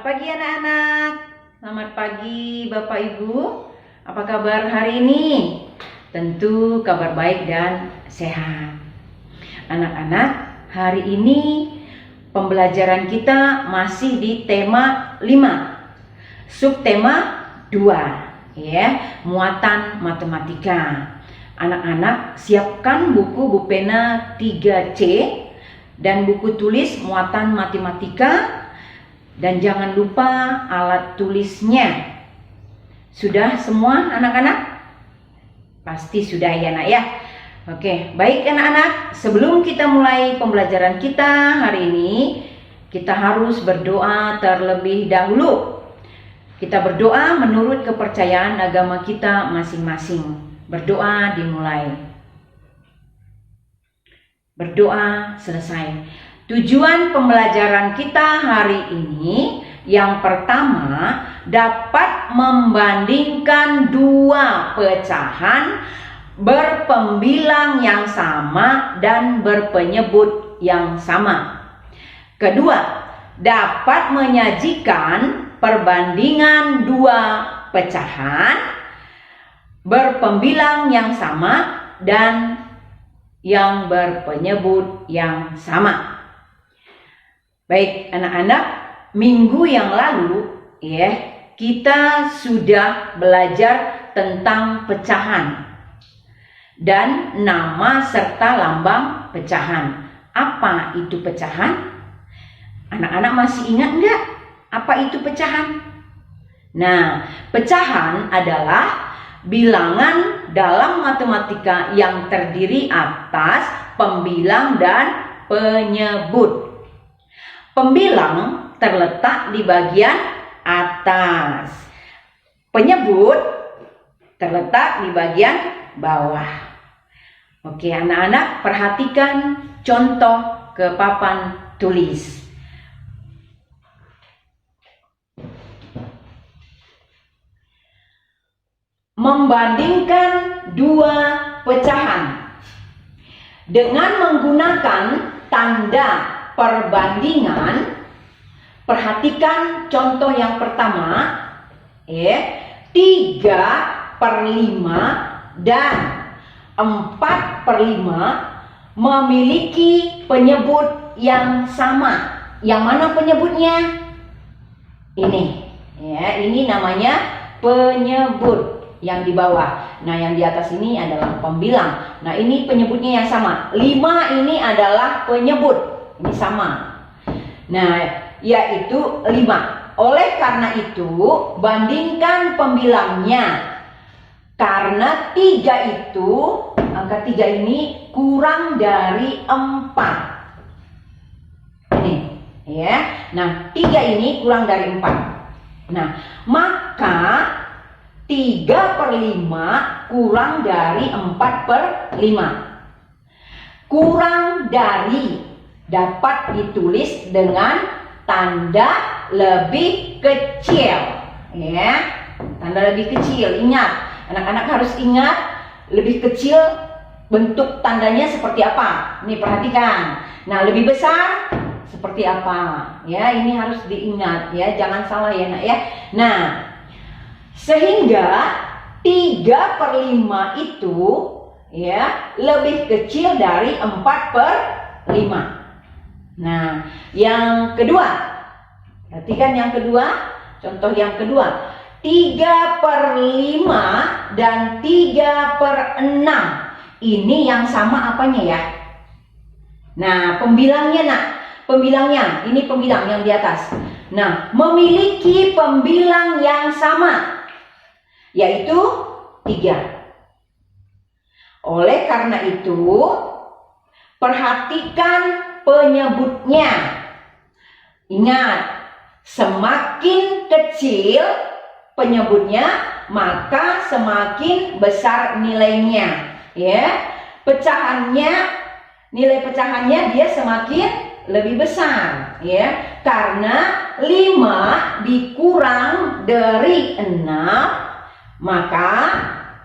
pagi anak-anak. Selamat pagi Bapak Ibu. Apa kabar hari ini? Tentu kabar baik dan sehat. Anak-anak, hari ini pembelajaran kita masih di tema 5. Subtema 2, ya, muatan matematika. Anak-anak siapkan buku pena 3C dan buku tulis muatan matematika. Dan jangan lupa alat tulisnya. Sudah semua anak-anak? Pasti sudah ya nak ya. Oke, baik anak-anak. Sebelum kita mulai pembelajaran kita hari ini, kita harus berdoa terlebih dahulu. Kita berdoa menurut kepercayaan agama kita masing-masing. Berdoa dimulai. Berdoa selesai. Tujuan pembelajaran kita hari ini yang pertama dapat membandingkan dua pecahan berpembilang yang sama dan berpenyebut yang sama. Kedua, dapat menyajikan perbandingan dua pecahan berpembilang yang sama dan yang berpenyebut yang sama. Baik anak-anak, minggu yang lalu ya kita sudah belajar tentang pecahan dan nama serta lambang pecahan. Apa itu pecahan? Anak-anak masih ingat enggak apa itu pecahan? Nah, pecahan adalah bilangan dalam matematika yang terdiri atas pembilang dan penyebut. Pembilang terletak di bagian atas. Penyebut terletak di bagian bawah. Oke, anak-anak perhatikan contoh ke papan tulis. Membandingkan dua pecahan dengan menggunakan tanda perbandingan. Perhatikan contoh yang pertama, 3/5 dan 4/5 memiliki penyebut yang sama. Yang mana penyebutnya? Ini, ya, ini namanya penyebut yang di bawah. Nah, yang di atas ini adalah pembilang. Nah, ini penyebutnya yang sama. 5 ini adalah penyebut. Ini sama. Nah, yaitu 5. Oleh karena itu, bandingkan pembilangnya. Karena 3 itu, angka 3 ini kurang dari 4. Ini, ya. Nah, 3 ini kurang dari 4. Nah, maka 3/5 kurang dari 4/5. Kurang dari dapat ditulis dengan tanda lebih kecil, ya. Tanda lebih kecil. Ingat, anak-anak harus ingat lebih kecil bentuk tandanya seperti apa. Nih perhatikan. Nah, lebih besar seperti apa? Ya, ini harus diingat ya, jangan salah ya, Nak ya. Nah, sehingga 3/5 itu ya lebih kecil dari 4/5. Nah, yang kedua, perhatikan yang kedua, contoh yang kedua, 3/5 dan 3/6. Ini yang sama apanya ya? Nah, pembilangnya nak, pembilangnya, ini pembilang yang di atas. Nah, memiliki pembilang yang sama, yaitu 3. Oleh karena itu, perhatikan penyebutnya. Ingat, semakin kecil penyebutnya, maka semakin besar nilainya. Ya, pecahannya, nilai pecahannya dia semakin lebih besar. Ya, karena 5 dikurang dari 6, maka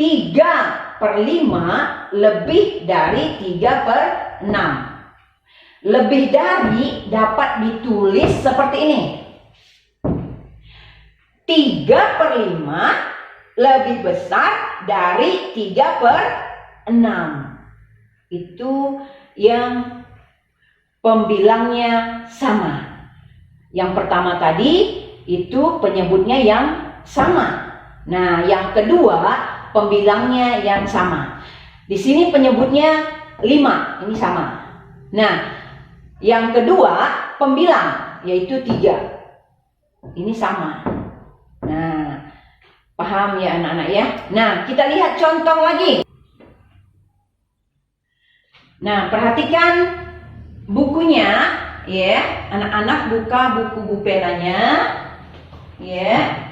3/5 lebih dari 3/6. Lebih dari dapat ditulis seperti ini. 3/5 lebih besar dari 3/6. Itu yang pembilangnya sama. Yang pertama tadi itu penyebutnya yang sama. Nah, yang kedua pembilangnya yang sama. Di sini penyebutnya 5, ini sama. Nah, yang kedua pembilang yaitu 3. Ini sama. Nah, paham ya anak-anak ya? Nah, kita lihat contoh lagi. Nah, perhatikan bukunya ya. Anak-anak buka buku penanya ya.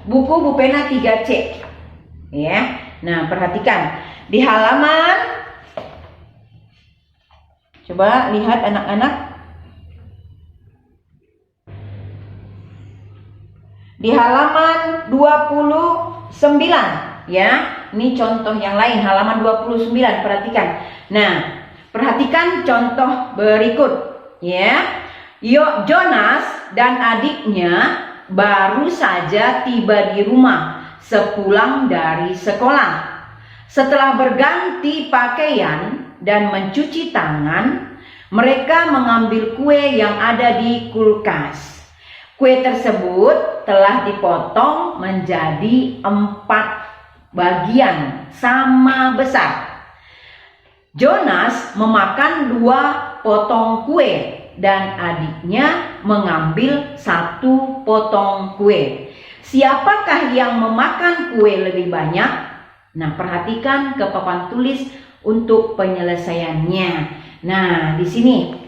Buku Bupena 3C. Ya. Nah, perhatikan di halaman, coba lihat anak-anak. Di halaman 29 ya. Ini contoh yang lain, halaman 29, perhatikan. Nah, perhatikan contoh berikut ya. Jonas dan adiknya baru saja tiba di rumah sepulang dari sekolah. Setelah berganti pakaian dan mencuci tangan, mereka mengambil kue yang ada di kulkas. Kue tersebut telah dipotong menjadi 4 bagian sama besar. Jonas memakan 2 potong kue dan adiknya mengambil 1 potong kue. Siapakah yang memakan kue lebih banyak? Nah, perhatikan ke papan tulis untuk penyelesaiannya. Nah, di sini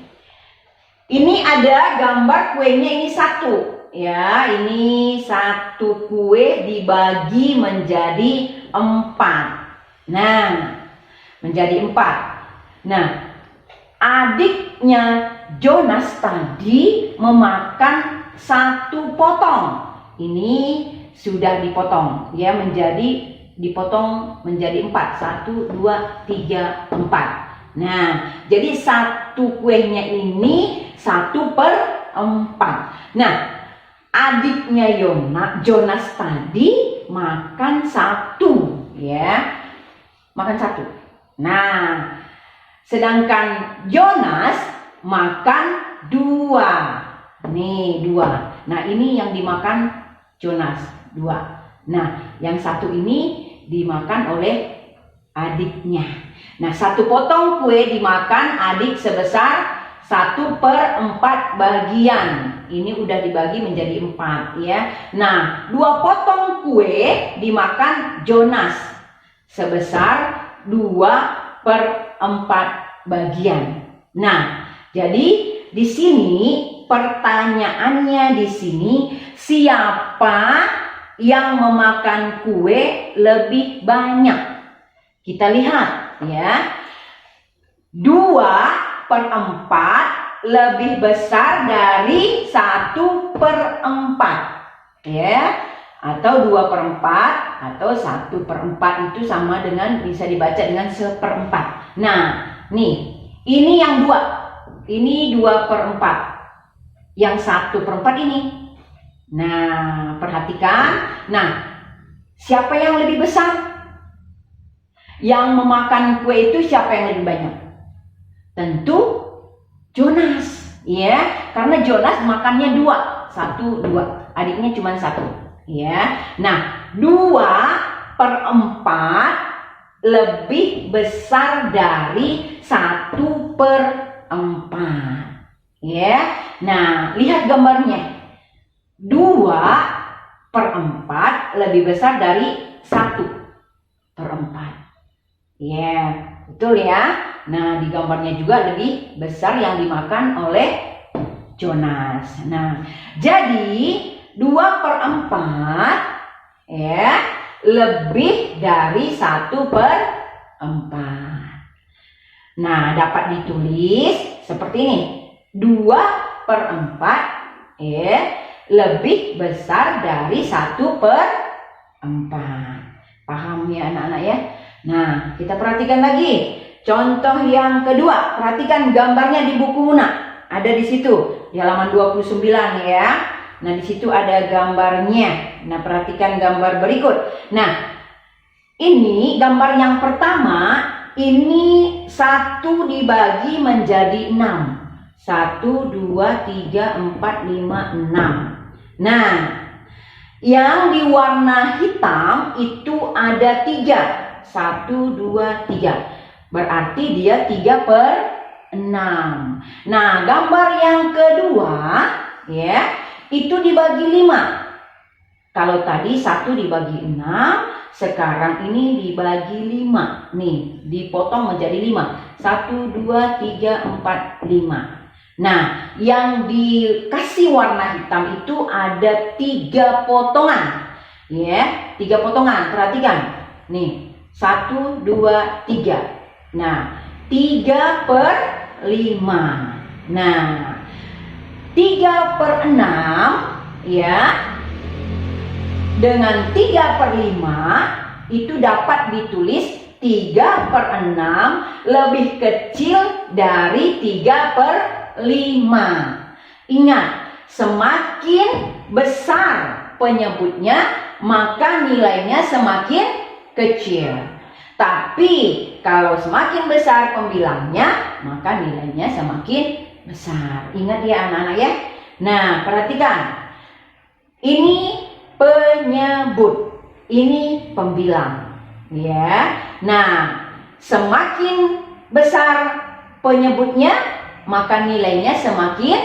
ini ada gambar kuenya, ini 1. Ya, ini 1 kue dibagi menjadi 4. Nah, menjadi 4. Nah, adiknya Jonas tadi memakan 1 potong. Ini sudah dipotong ya, dipotong menjadi 4. 1, 2, 3, 4. Nah, jadi 1 kuenya ini 1/4. Nah, adiknya Jonas tadi makan 1 ya. Makan 1. Nah, sedangkan Jonas makan 2. Nih, 2. Nah, ini yang dimakan Jonas, 2. Nah, yang 1 ini dimakan oleh adiknya. Nah, 1 potong kue dimakan adik sebesar 1/4 bagian. Ini udah dibagi menjadi 4 ya. Nah, 2 potong kue dimakan Jonas sebesar 2/4 bagian. Nah, jadi di sini pertanyaannya di sini, siapa yang memakan kue lebih banyak? Kita lihat ya. 2/4 lebih besar dari 1/4 ya, atau 2/4 atau 1/4 itu sama dengan, bisa dibaca dengan 1/4. Nah, nih, ini yang 2. Ini 2/4. Yang 1/4 ini. Nah, perhatikan. Nah, siapa yang lebih besar? Yang memakan kue itu siapa yang lebih banyak? Tentu Jonas, ya, karena Jonas makannya 2, 1, 2, adiknya cuma 1, ya. Nah, 2/4 lebih besar dari 1/4, ya. Nah, lihat gambarnya, 2/4 lebih besar dari 1/4. Ya, betul ya. Nah, di gambarnya juga lebih besar yang dimakan oleh Jonas. Nah, jadi 2/4 ya lebih dari 1/4. Nah, dapat ditulis seperti ini. 2/4 ya lebih besar dari 1/4. Paham ya anak-anak ya? Nah, kita perhatikan lagi contoh yang kedua. Perhatikan gambarnya di buku Muna. Ada di situ di halaman 29 ya. Nah, di situ ada gambarnya. Nah, perhatikan gambar berikut. Nah, ini gambar yang pertama, ini 1 dibagi menjadi 6. 1, 2, 3, 4, 5, 6. Nah, yang di warna hitam itu ada 3. 1, 2, 3. Berarti dia 3/6. Nah, gambar yang kedua, ya, itu dibagi 5. Kalau tadi 1 dibagi 6, sekarang ini dibagi 5. Nih, dipotong menjadi 5. 1, 2, 3, 4, 5. Nah, yang dikasih warna hitam itu ada 3 potongan. Ya, 3 potongan. Perhatikan. Nih, 1, 2, 3. Nah, 3/5. Nah, 3/6, ya. Dengan 3/5 itu dapat ditulis 3/6 lebih kecil dari 3/5. Ingat, semakin besar penyebutnya maka nilainya semakin kecil. Tapi kalau semakin besar pembilangnya maka nilainya semakin besar. Ingat ya anak-anak ya. Nah, perhatikan. Ini penyebut, ini pembilang, ya. Nah, semakin besar penyebutnya maka nilainya semakin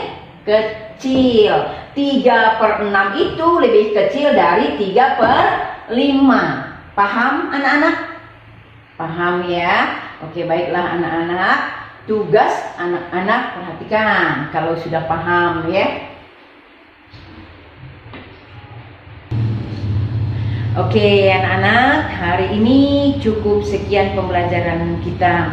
kecil. 3/6 itu lebih kecil dari 3/5. Paham anak-anak? Paham ya? Oke, baiklah anak-anak. Tugas anak-anak perhatikan kalau sudah paham ya. Oke anak-anak, hari ini cukup sekian pembelajaran kita.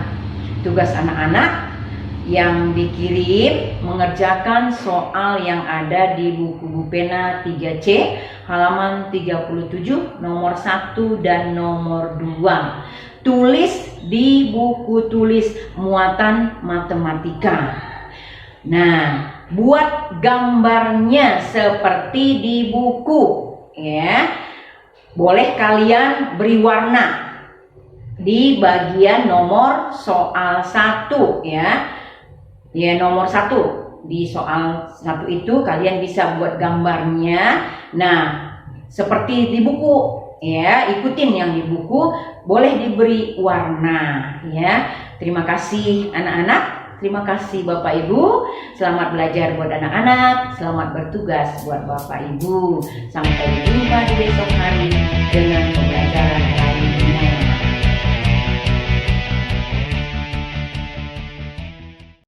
Tugas anak-anak yang dikirim mengerjakan soal yang ada di buku Bupena 3C halaman 37 nomor 1 dan nomor 2. Tulis di buku tulis muatan matematika. Nah, buat gambarnya seperti di buku ya. Boleh kalian beri warna di bagian nomor soal 1 ya. Ya, nomor 1. Di soal 1 itu kalian bisa buat gambarnya. Nah, seperti di buku ya, ikutin yang di buku, boleh diberi warna ya. Terima kasih anak-anak. Terima kasih Bapak Ibu. Selamat belajar buat anak-anak. Selamat bertugas buat Bapak Ibu. Sampai jumpa di besok hari dengan pembelajaran